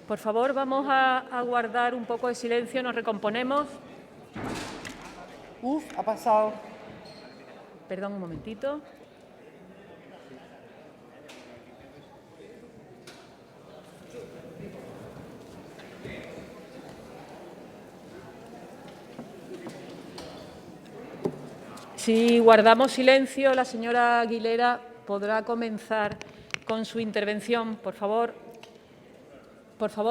Por favor, vamos a guardar un poco de silencio, nos recomponemos. Ha pasado. Perdón, un momentito. Si guardamos silencio, la señora Aguilera podrá comenzar con su intervención. Por favor,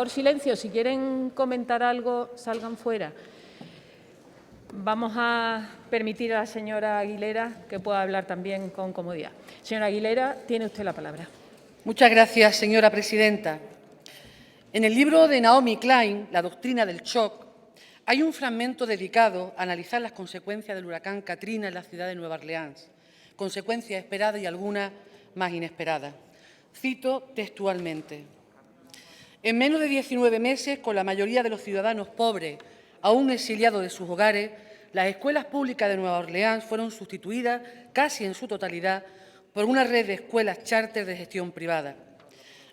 silencio. Si quieren comentar algo, salgan fuera. Vamos a permitir a la señora Aguilera que pueda hablar también con comodidad. Señora Aguilera, tiene usted la palabra. Muchas gracias, señora presidenta. En el libro de Naomi Klein, La doctrina del shock, hay un fragmento dedicado a analizar las consecuencias del huracán Katrina en la ciudad de Nueva Orleans, consecuencias esperadas y algunas más inesperadas. Cito textualmente: en menos de 19 meses, con la mayoría de los ciudadanos pobres aún exiliados de sus hogares, las escuelas públicas de Nueva Orleans fueron sustituidas casi en su totalidad por una red de escuelas charter de gestión privada.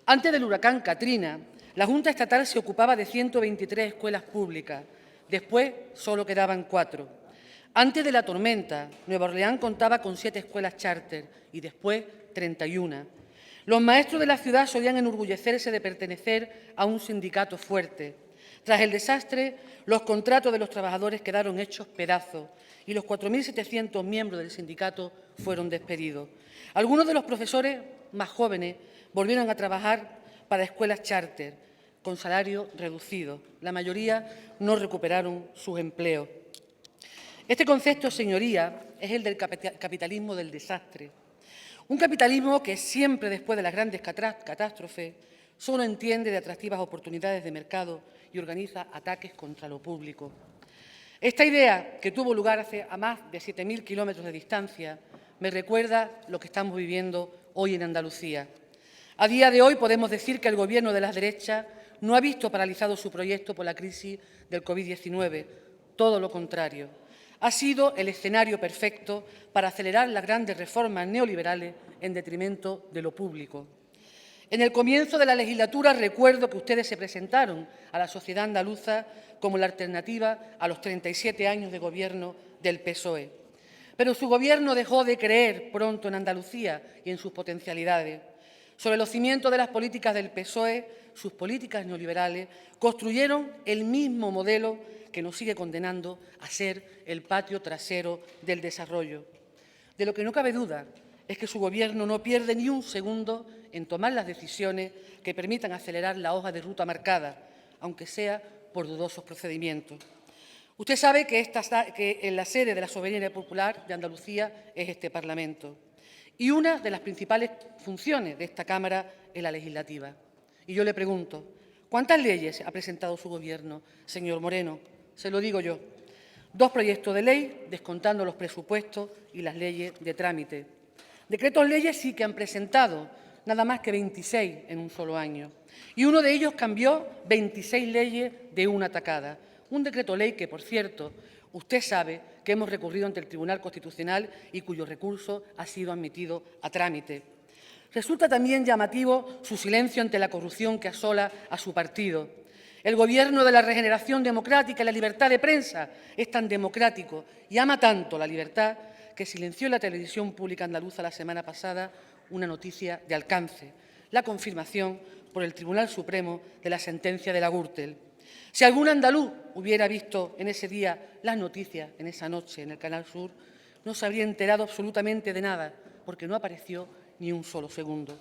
Antes del huracán Katrina, la Junta Estatal se ocupaba de 123 escuelas públicas. Después solo quedaban 4. Antes de la tormenta, Nueva Orleans contaba con 7 escuelas charter y después 31. Los maestros de la ciudad solían enorgullecerse de pertenecer a un sindicato fuerte. Tras el desastre, los contratos de los trabajadores quedaron hechos pedazos y los 4.700 miembros del sindicato fueron despedidos. Algunos de los profesores más jóvenes volvieron a trabajar para escuelas charter con salario reducido. La mayoría no recuperaron sus empleos. Este concepto, señoría, es el del capitalismo del desastre. Un capitalismo que siempre, después de las grandes catástrofes, solo entiende de atractivas oportunidades de mercado y organiza ataques contra lo público. Esta idea, que tuvo lugar hace a más de 7.000 kilómetros de distancia, me recuerda lo que estamos viviendo hoy en Andalucía. A día de hoy podemos decir que el Gobierno de las derechas no ha visto paralizado su proyecto por la crisis del COVID-19, todo lo contrario. Ha sido el escenario perfecto para acelerar las grandes reformas neoliberales en detrimento de lo público. En el comienzo de la legislatura recuerdo que ustedes se presentaron a la sociedad andaluza como la alternativa a los 37 años de gobierno del PSOE. Pero su Gobierno dejó de creer pronto en Andalucía y en sus potencialidades. Sobre los cimientos de las políticas del PSOE, sus políticas neoliberales construyeron el mismo modelo que nos sigue condenando a ser el patio trasero del desarrollo. De lo que no cabe duda es que su Gobierno no pierde ni un segundo en tomar las decisiones que permitan acelerar la hoja de ruta marcada, aunque sea por dudosos procedimientos. Usted sabe que en la sede de la soberanía popular de Andalucía es este Parlamento. Y una de las principales funciones de esta Cámara es la legislativa. Y yo le pregunto, ¿cuántas leyes ha presentado su Gobierno, señor Moreno? Se lo digo yo. 2 proyectos de ley, descontando los presupuestos y las leyes de trámite. Decretos leyes sí que han presentado, nada más que 26 en un solo año. Y uno de ellos cambió 26 leyes de una tacada. Un decreto ley que, por cierto, usted sabe que hemos recurrido ante el Tribunal Constitucional y cuyo recurso ha sido admitido a trámite. Resulta también llamativo su silencio ante la corrupción que asola a su partido. El Gobierno de la regeneración democrática y la libertad de prensa es tan democrático y ama tanto la libertad que silenció en la televisión pública andaluza la semana pasada una noticia de alcance, la confirmación por el Tribunal Supremo de la sentencia de la Gürtel. Si algún andaluz hubiera visto en ese día las noticias, en esa noche, en el Canal Sur, no se habría enterado absolutamente de nada, porque no apareció ni un solo segundo.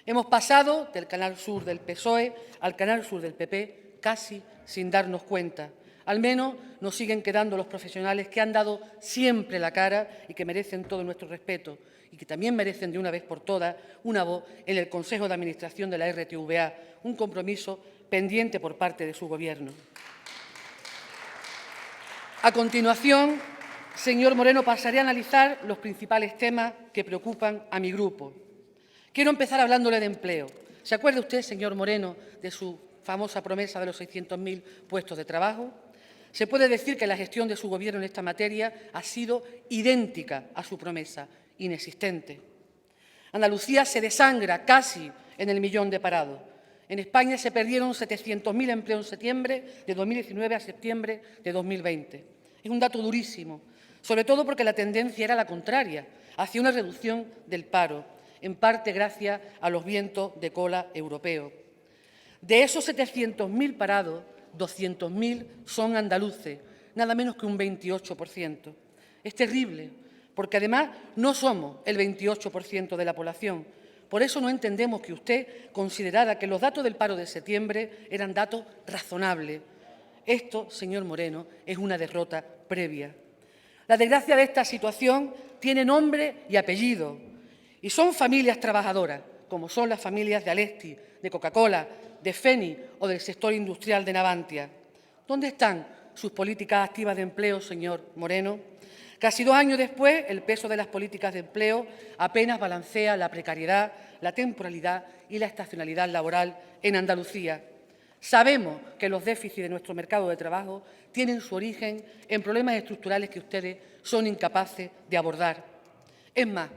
Hemos pasado del Canal Sur del PSOE al Canal Sur del PP casi sin darnos cuenta. Al menos nos siguen quedando los profesionales que han dado siempre la cara y que merecen todo nuestro respeto y que también merecen de una vez por todas una voz en el Consejo de Administración de la RTVA, un compromiso pendiente por parte de su Gobierno. A continuación, señor Moreno, pasaré a analizar los principales temas que preocupan a mi grupo. Quiero empezar hablándole de empleo. ¿Se acuerda usted, señor Moreno, de su famosa promesa de los 600.000 puestos de trabajo? Se puede decir que la gestión de su Gobierno en esta materia ha sido idéntica a su promesa, inexistente. Andalucía se desangra casi en el millón de parados En España se perdieron 700.000 empleos en septiembre de 2019 a septiembre de 2020. Es un dato durísimo, sobre todo porque la tendencia era la contraria, hacia una reducción del paro, en parte gracias a los vientos de cola europeos. De esos 700.000 parados, 200.000 son andaluces, nada menos que un 28%. Es terrible, porque además no somos el 28% de la población. Por eso no entendemos que usted considerara que los datos del paro de septiembre eran datos razonables. Esto, señor Moreno, es una derrota previa. La desgracia de esta situación tiene nombre y apellido, y son familias trabajadoras, como son las familias de Alesti, de Coca-Cola, de Feni o del sector industrial de Navantia. ¿Dónde están sus políticas activas de empleo, señor Moreno? Casi 2 años después, el peso de las políticas de empleo apenas balancea la precariedad, la temporalidad y la estacionalidad laboral en Andalucía. Sabemos que los déficits de nuestro mercado de trabajo tienen su origen en problemas estructurales que ustedes son incapaces de abordar. Es más,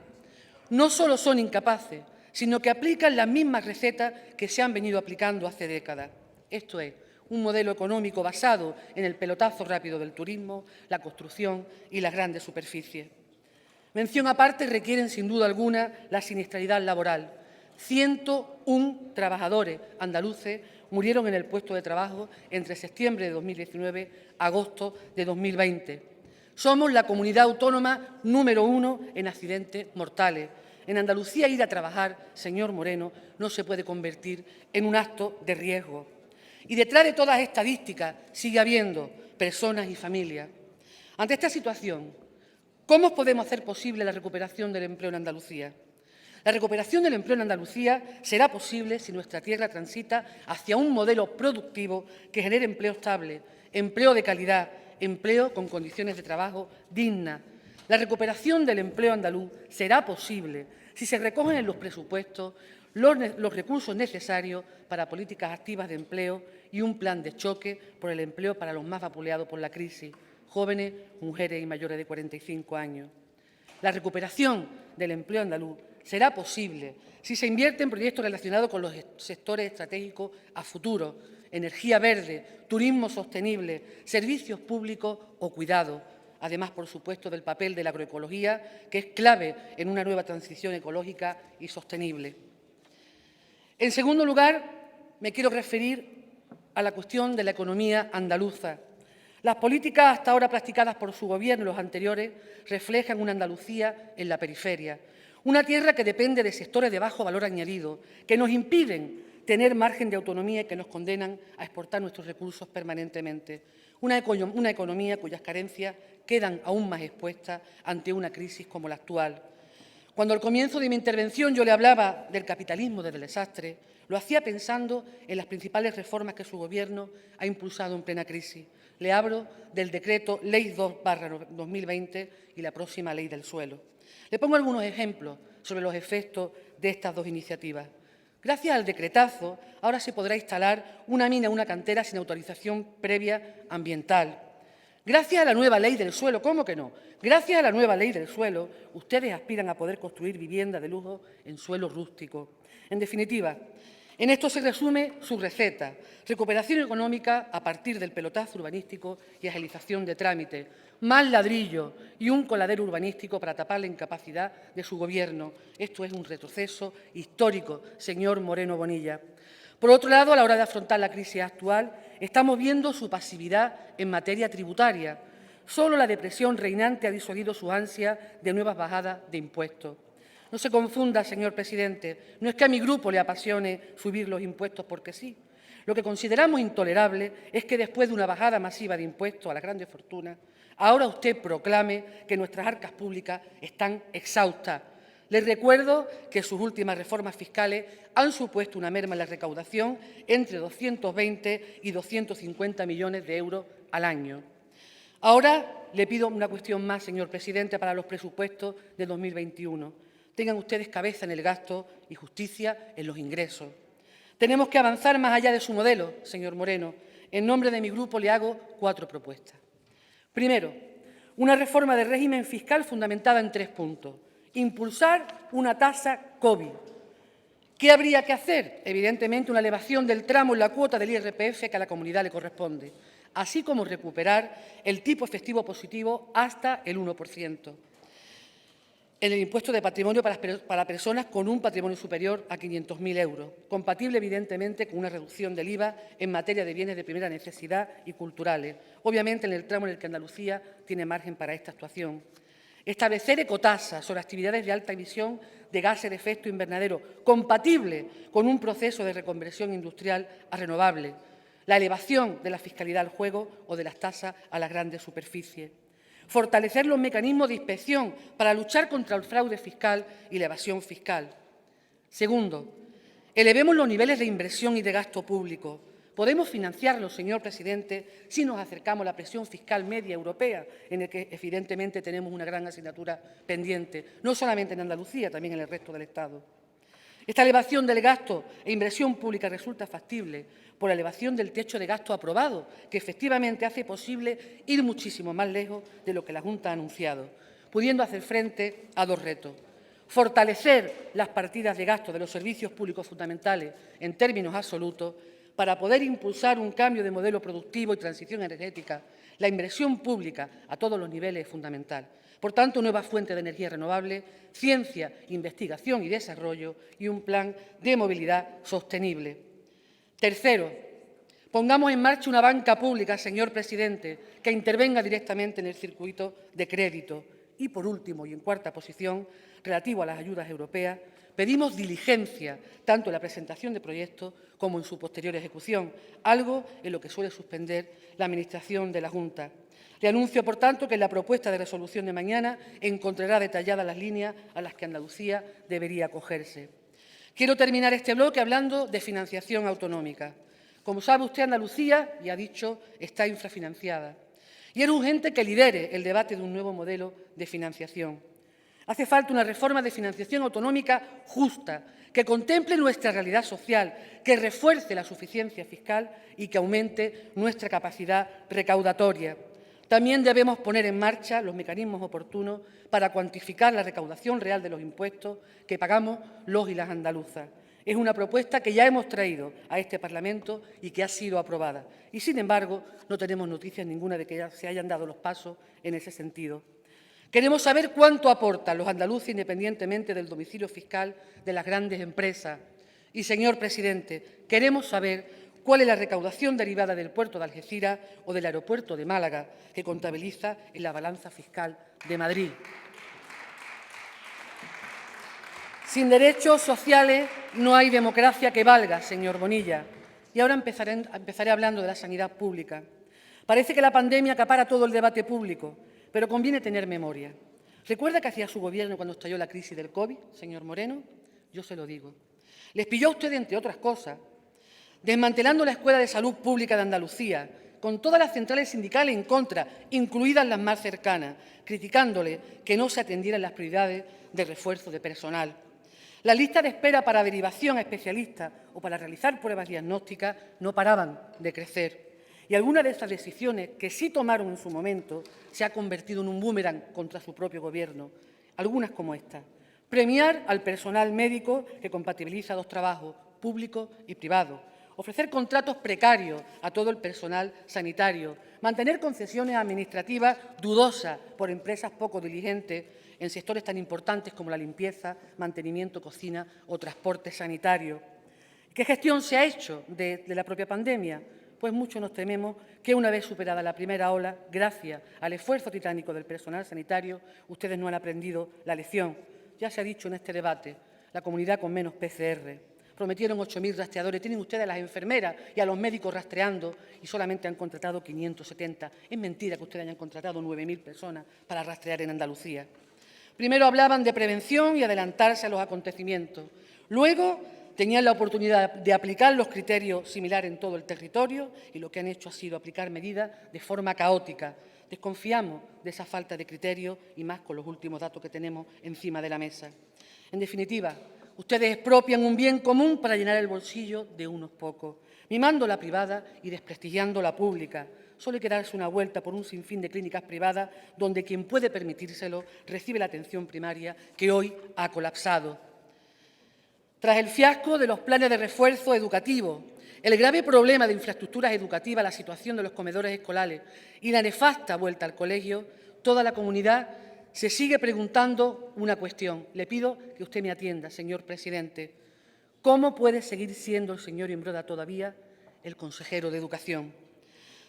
no solo son incapaces, sino que aplican las mismas recetas que se han venido aplicando hace décadas. Esto es, un modelo económico basado en el pelotazo rápido del turismo, la construcción y las grandes superficies. Mención aparte requieren, sin duda alguna, la siniestralidad laboral. 101 trabajadores andaluces murieron en el puesto de trabajo entre septiembre de 2019 a agosto de 2020. Somos la comunidad autónoma número 1 en accidentes mortales. En Andalucía, ir a trabajar, señor Moreno, no se puede convertir en un acto de riesgo. Y detrás de todas estas estadísticas sigue habiendo personas y familias. Ante esta situación, ¿cómo podemos hacer posible la recuperación del empleo en Andalucía? La recuperación del empleo en Andalucía será posible si nuestra tierra transita hacia un modelo productivo que genere empleo estable, empleo de calidad, empleo con condiciones de trabajo dignas. La recuperación del empleo andaluz será posible si se recogen en los presupuestos los recursos necesarios para políticas activas de empleo y un plan de choque por el empleo para los más vapuleados por la crisis, jóvenes, mujeres y mayores de 45 años. La recuperación del empleo andaluz será posible si se invierte en proyectos relacionados con los sectores estratégicos a futuro, energía verde, turismo sostenible, servicios públicos o cuidados. Además, por supuesto, del papel de la agroecología, que es clave en una nueva transición ecológica y sostenible. En segundo lugar, me quiero referir a la cuestión de la economía andaluza. Las políticas hasta ahora practicadas por su Gobierno y los anteriores reflejan una Andalucía en la periferia, una tierra que depende de sectores de bajo valor añadido, que nos impiden tener margen de autonomía y que nos condenan a exportar nuestros recursos permanentemente. Una economía cuyas carencias quedan aún más expuestas ante una crisis como la actual. Cuando al comienzo de mi intervención yo le hablaba del capitalismo desde el desastre, lo hacía pensando en las principales reformas que su Gobierno ha impulsado en plena crisis. Le hablo del decreto Ley 2/2020 y la próxima Ley del Suelo. Le pongo algunos ejemplos sobre los efectos de estas dos iniciativas. Gracias al decretazo, ahora se podrá instalar una mina en una cantera sin autorización previa ambiental. Gracias a la nueva Ley del Suelo, ¿cómo que no? Gracias a la nueva Ley del Suelo, ustedes aspiran a poder construir vivienda de lujo en suelo rústico. En definitiva, en esto se resume su receta: recuperación económica a partir del pelotazo urbanístico y agilización de trámites, más ladrillo y un coladero urbanístico para tapar la incapacidad de su Gobierno. Esto es un retroceso histórico, señor Moreno Bonilla. Por otro lado, a la hora de afrontar la crisis actual, estamos viendo su pasividad en materia tributaria. Solo la depresión reinante ha disuadido su ansia de nuevas bajadas de impuestos. No se confunda, señor presidente, no es que a mi grupo le apasione subir los impuestos porque sí. Lo que consideramos intolerable es que después de una bajada masiva de impuestos a las grandes fortunas, ahora usted proclame que nuestras arcas públicas están exhaustas. Les recuerdo que sus últimas reformas fiscales han supuesto una merma en la recaudación entre 220 y 250 millones de euros al año. Ahora le pido una cuestión más, señor presidente, para los presupuestos de 2021. Tengan ustedes cabeza en el gasto y justicia en los ingresos. Tenemos que avanzar más allá de su modelo, señor Moreno. En nombre de mi grupo le hago 4 propuestas. Primero, una reforma del régimen fiscal fundamentada en 3 puntos. Impulsar una tasa COVID ¿Qué habría que hacer? Evidentemente, una elevación del tramo en la cuota del IRPF que a la comunidad le corresponde, así como recuperar el tipo efectivo positivo hasta el 1% en el impuesto de patrimonio para personas con un patrimonio superior a 500.000 euros, compatible, evidentemente, con una reducción del IVA en materia de bienes de primera necesidad y culturales, obviamente en el tramo en el que Andalucía tiene margen para esta actuación. Establecer ecotasas sobre actividades de alta emisión de gases de efecto invernadero, compatible con un proceso de reconversión industrial a renovable, la elevación de la fiscalidad al juego o de las tasas a las grandes superficies. Fortalecer los mecanismos de inspección para luchar contra el fraude fiscal y la evasión fiscal. Segundo, elevemos los niveles de inversión y de gasto público. Podemos financiarlo, señor presidente, si nos acercamos a la presión fiscal media europea, en la que evidentemente tenemos una gran asignatura pendiente, no solamente en Andalucía, también en el resto del Estado. Esta elevación del gasto e inversión pública resulta factible por la elevación del techo de gasto aprobado, que efectivamente hace posible ir muchísimo más lejos de lo que la Junta ha anunciado, pudiendo hacer frente a dos retos: fortalecer las partidas de gasto de los servicios públicos fundamentales en términos absolutos para poder impulsar un cambio de modelo productivo y transición energética. La inversión pública a todos los niveles es fundamental. Por tanto, nuevas fuentes de energía renovable, ciencia, investigación y desarrollo y un plan de movilidad sostenible. Tercero, pongamos en marcha una banca pública, señor presidente, que intervenga directamente en el circuito de crédito. Y, por último, y en cuarta posición, relativo a las ayudas europeas, pedimos diligencia tanto en la presentación de proyectos como en su posterior ejecución, algo en lo que suele suspender la Administración de la Junta. Le anuncio, por tanto, que en la propuesta de resolución de mañana encontrará detalladas las líneas a las que Andalucía debería acogerse. Quiero terminar este bloque hablando de financiación autonómica. Como sabe usted, Andalucía, y ha dicho, está infrafinanciada. Y es urgente que lidere el debate de un nuevo modelo de financiación. Hace falta una reforma de financiación autonómica justa, que contemple nuestra realidad social, que refuerce la suficiencia fiscal y que aumente nuestra capacidad recaudatoria. También debemos poner en marcha los mecanismos oportunos para cuantificar la recaudación real de los impuestos que pagamos los y las andaluzas. Es una propuesta que ya hemos traído a este Parlamento y que ha sido aprobada. Y, sin embargo, no tenemos noticias ninguna de que ya se hayan dado los pasos en ese sentido. Queremos saber cuánto aportan los andaluces independientemente del domicilio fiscal de las grandes empresas. Y, señor presidente, queremos saber cuál es la recaudación derivada del puerto de Algeciras o del aeropuerto de Málaga, que contabiliza en la balanza fiscal de Madrid. Sin derechos sociales no hay democracia que valga, señor Bonilla. Y ahora empezaré hablando de la sanidad pública. Parece que la pandemia acapara todo el debate público, pero conviene tener memoria. ¿Recuerda qué hacía su Gobierno cuando estalló la crisis del COVID, señor Moreno? Yo se lo digo. Les pilló a usted, entre otras cosas, desmantelando la Escuela de Salud Pública de Andalucía, con todas las centrales sindicales en contra, incluidas las más cercanas, criticándole que no se atendieran las prioridades de refuerzo de personal. Las listas de espera para derivación a especialistas o para realizar pruebas diagnósticas no paraban de crecer. Y algunas de esas decisiones que sí tomaron en su momento se ha convertido en un boomerang contra su propio Gobierno. Algunas como esta: premiar al personal médico que compatibiliza dos trabajos, público y privado; ofrecer contratos precarios a todo el personal sanitario; mantener concesiones administrativas dudosas por empresas poco diligentes en sectores tan importantes como la limpieza, mantenimiento, cocina o transporte sanitario. ¿Qué gestión se ha hecho de la propia pandemia? Pues mucho nos tememos que, una vez superada la primera ola, gracias al esfuerzo titánico del personal sanitario, ustedes no han aprendido la lección. Ya se ha dicho en este debate, la comunidad con menos PCR. Prometieron 8.000 rastreadores. Tienen ustedes a las enfermeras y a los médicos rastreando y solamente han contratado 570. Es mentira que ustedes hayan contratado 9.000 personas para rastrear en Andalucía. Primero hablaban de prevención y adelantarse a los acontecimientos. Luego tenían la oportunidad de aplicar los criterios similares en todo el territorio y lo que han hecho ha sido aplicar medidas de forma caótica. Desconfiamos de esa falta de criterio y más con los últimos datos que tenemos encima de la mesa. En definitiva, ustedes expropian un bien común para llenar el bolsillo de unos pocos, mimando la privada y desprestigiando la pública. Solo hay que darse una vuelta por un sinfín de clínicas privadas donde quien puede permitírselo recibe la atención primaria que hoy ha colapsado. Tras el fiasco de los planes de refuerzo educativo, el grave problema de infraestructuras educativas, la situación de los comedores escolares y la nefasta vuelta al colegio, toda la comunidad se sigue preguntando una cuestión. Le pido que usted me atienda, señor presidente. ¿Cómo puede seguir siendo el señor Imbroda todavía el consejero de Educación?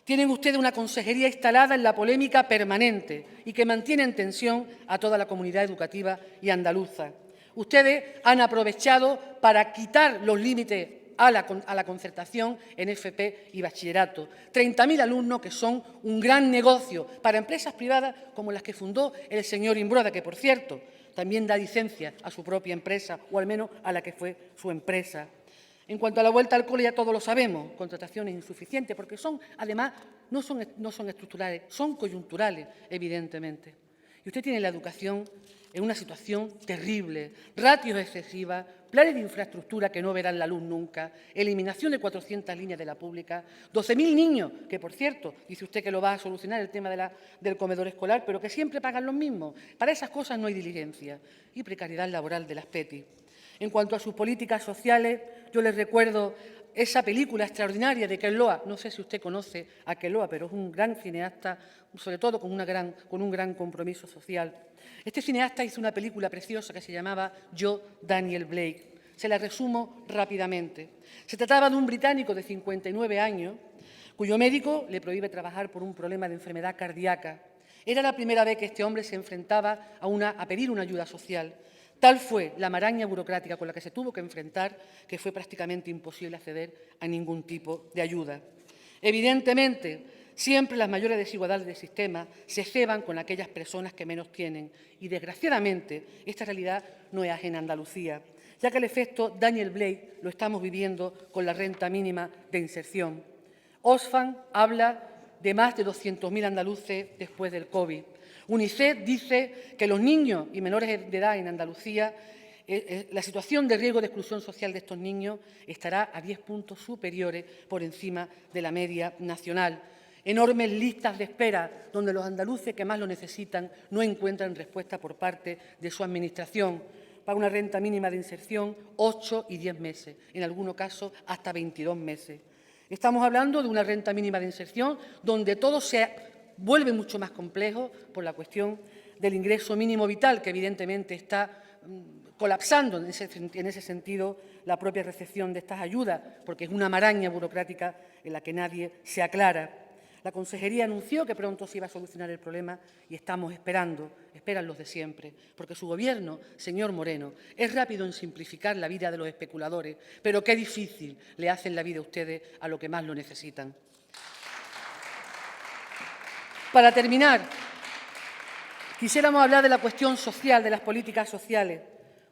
Tienen ustedes una consejería instalada en la polémica permanente y que mantiene en tensión a toda la comunidad educativa y andaluza. Ustedes han aprovechado para quitar los límites a la concertación en FP y bachillerato. 30.000 alumnos que son un gran negocio para empresas privadas como las que fundó el señor Imbroda, que, por cierto, también da licencia a su propia empresa, o al menos a la que fue su empresa. En cuanto a la vuelta al cole, ya todos lo sabemos, contrataciones insuficientes, porque son, además, no son estructurales, son coyunturales, evidentemente. Y usted tiene la educación en una situación terrible, ratios excesivas, planes de infraestructura que no verán la luz nunca, eliminación de 400 líneas de la pública, 12.000 niños, que, por cierto, dice usted que lo va a solucionar el tema del comedor escolar, pero que siempre pagan los mismos. Para esas cosas no hay diligencia. Y precariedad laboral de las PETI. En cuanto a sus políticas sociales, yo les recuerdo esa película extraordinaria de Ken Loach. No sé si usted conoce a Ken Loach, pero es un gran cineasta, sobre todo con un gran compromiso social. Este cineasta hizo una película preciosa que se llamaba Yo, Daniel Blake. Se la resumo rápidamente. Se trataba de un británico de 59 años cuyo médico le prohíbe trabajar por un problema de enfermedad cardíaca. Era la primera vez que este hombre se enfrentaba a pedir una ayuda social. Tal fue la maraña burocrática con la que se tuvo que enfrentar que fue prácticamente imposible acceder a ningún tipo de ayuda. Evidentemente, siempre las mayores desigualdades del sistema se ceban con aquellas personas que menos tienen y, desgraciadamente, esta realidad no es ajena a Andalucía, ya que el efecto Daniel Blake lo estamos viviendo con la renta mínima de inserción. Oxfam habla de más de 200.000 andaluces después del COVID. UNICEF dice que los niños y menores de edad en Andalucía, la situación de riesgo de exclusión social de estos niños estará a 10 puntos superiores por encima de la media nacional. Enormes listas de espera donde los andaluces que más lo necesitan no encuentran respuesta por parte de su Administración. Para una renta mínima de inserción, 8 y 10 meses, en algunos casos hasta 22 meses. Estamos hablando de una renta mínima de inserción donde todo se vuelve mucho más complejo por la cuestión del ingreso mínimo vital, que evidentemente está colapsando en ese sentido la propia recepción de estas ayudas, porque es una maraña burocrática en la que nadie se aclara. La Consejería anunció que pronto se iba a solucionar el problema y estamos esperando, esperan los de siempre, porque su Gobierno, señor Moreno, es rápido en simplificar la vida de los especuladores, pero qué difícil le hacen la vida a ustedes a los que más lo necesitan. Para terminar, quisiéramos hablar de la cuestión social, de las políticas sociales.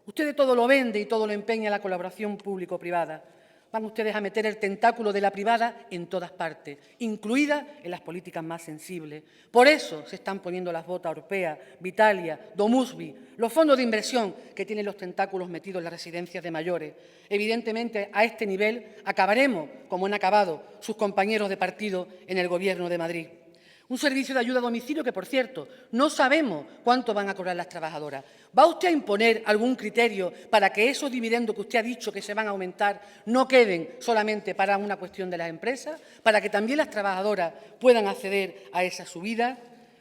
Ustedes todo lo vende y todo lo empeña en la colaboración público-privada. Van ustedes a meter el tentáculo de la privada en todas partes, incluidas en las políticas más sensibles. Por eso se están poniendo las botas Orpea, Vitalia, Domusvi, los fondos de inversión que tienen los tentáculos metidos en las residencias de mayores. Evidentemente, a este nivel acabaremos, como han acabado sus compañeros de partido en el Gobierno de Madrid. Un servicio de ayuda a domicilio que, por cierto, no sabemos cuánto van a cobrar las trabajadoras. ¿Va usted a imponer algún criterio para que esos dividendos que usted ha dicho que se van a aumentar no queden solamente para una cuestión de las empresas, para que también las trabajadoras puedan acceder a esa subida?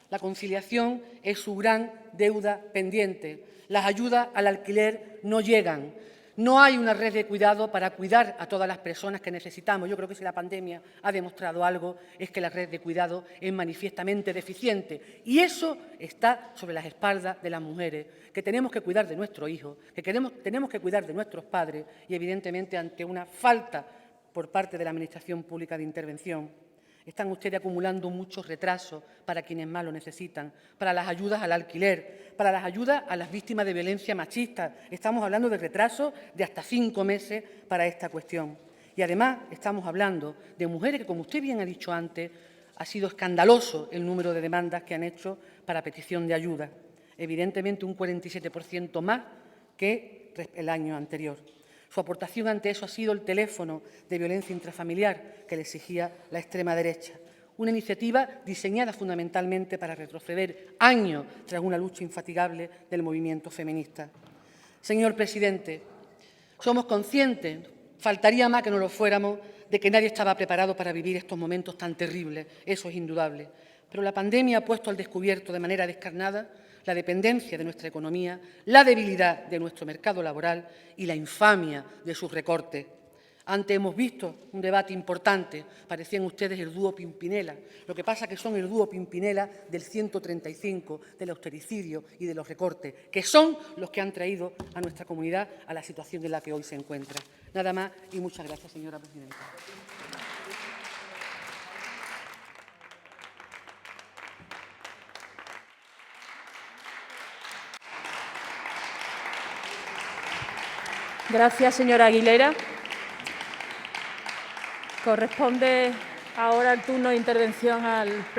La conciliación es su gran deuda pendiente. Las ayudas al alquiler no llegan. No hay una red de cuidado para cuidar a todas las personas que necesitamos. Yo creo que si la pandemia ha demostrado algo es que la red de cuidado es manifiestamente deficiente. Y eso está sobre las espaldas de las mujeres, que tenemos que cuidar de nuestros hijos, que tenemos que cuidar de nuestros padres y, evidentemente, ante una falta por parte de la Administración Pública de intervención. Están ustedes acumulando muchos retrasos para quienes más lo necesitan, para las ayudas al alquiler, para las ayudas a las víctimas de violencia machista. Estamos hablando de retrasos de hasta 5 meses para esta cuestión. Y, además, estamos hablando de mujeres que, como usted bien ha dicho antes, ha sido escandaloso el número de demandas que han hecho para petición de ayuda. Evidentemente, un 47% más que el año anterior. Su aportación ante eso ha sido el teléfono de violencia intrafamiliar que le exigía la extrema derecha. Una iniciativa diseñada fundamentalmente para retroceder años tras una lucha infatigable del movimiento feminista. Señor presidente, Somos conscientes, faltaría más que no lo fuéramos, de que nadie estaba preparado para vivir estos momentos tan terribles. Eso es indudable. Pero la pandemia ha puesto al descubierto de manera descarnada la dependencia de nuestra economía, la debilidad de nuestro mercado laboral y la infamia de sus recortes. Antes hemos visto un debate importante, parecían ustedes el dúo Pimpinela. Lo que pasa es que son el dúo Pimpinela del 135, del austericidio y de los recortes, que son los que han traído a nuestra comunidad a la situación en la que hoy se encuentra. Nada más y muchas gracias, señora presidenta. Gracias, señora Aguilera. Corresponde ahora el turno de intervención al presidente.